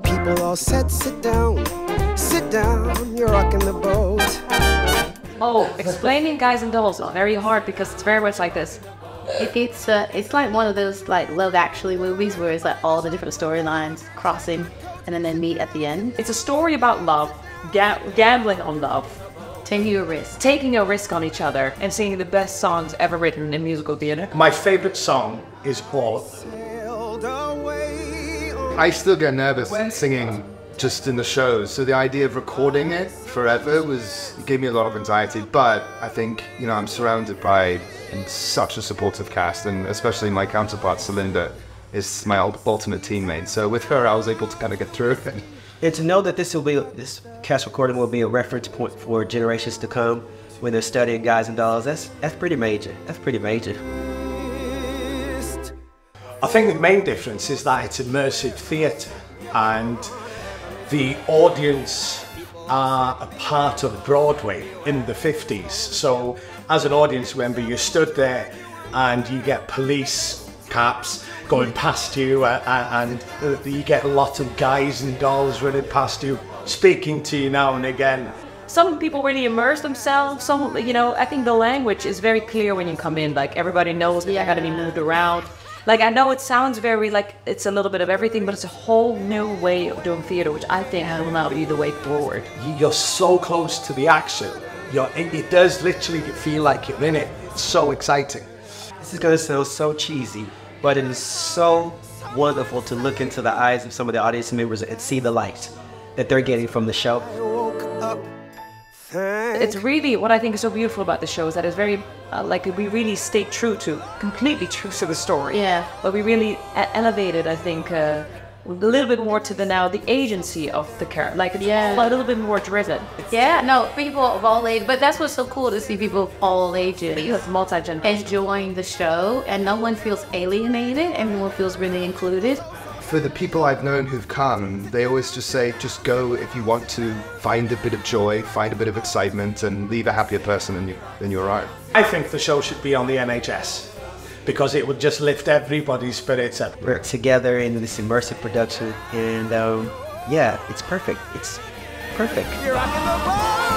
People all said, sit down, you're rocking the boat. Oh, explaining Guys and Dolls is very hard because it's very much like this. It's like one of those like Love Actually movies where it's like all the different storylines crossing and then they meet at the end. It's a story about love, gambling on love, taking a risk on each other, and singing the best songs ever written in musical theatre. My favorite song is Wallace. I still get nervous singing just in the shows, so the idea of recording it forever gave me a lot of anxiety, but I think, I'm surrounded by such a supportive cast, and especially my counterpart Celinde is my ultimate teammate, so with her I was able to kind of get through it. And to know that this cast recording will be a reference point for generations to come when they're studying Guys and Dolls, that's pretty major. That's pretty major. I think the main difference is that it's immersive theatre and the audience are a part of Broadway in the 50s. So as an audience member, you stood there and you get police caps going past you and you get a lot of guys and dolls running past you, speaking to you now and again. Some people really immerse themselves. I think the language is very clear when you come in. Like, everybody knows that they're going to be moved around. Like, I know it sounds very like it's a little bit of everything, but it's a whole new way of doing theatre, which I think will now be the way forward. You're so close to the action. It does literally feel like you're in it. It's so exciting. This is going to sound so cheesy, but it is so wonderful to look into the eyes of some of the audience members and see the light that they're getting from the show. It's really what I think is so beautiful about the show is that it's very we really stay completely true to the story. Yeah. But we really elevated, I think, a little bit more to the agency of the character. A little bit more driven. Yeah, no, people of all ages. But that's what's so cool to see people of all ages. It's multi-gender. Enjoying the show, and no one feels alienated. Everyone feels really included. For the people I've known who've come, they always just say, just go if you want to find a bit of joy, find a bit of excitement, and leave a happier person than you arrived. I think the show should be on the NHS because it would just lift everybody's spirits up. We're together in this immersive production, and it's perfect. It's perfect. You're rocking the boat.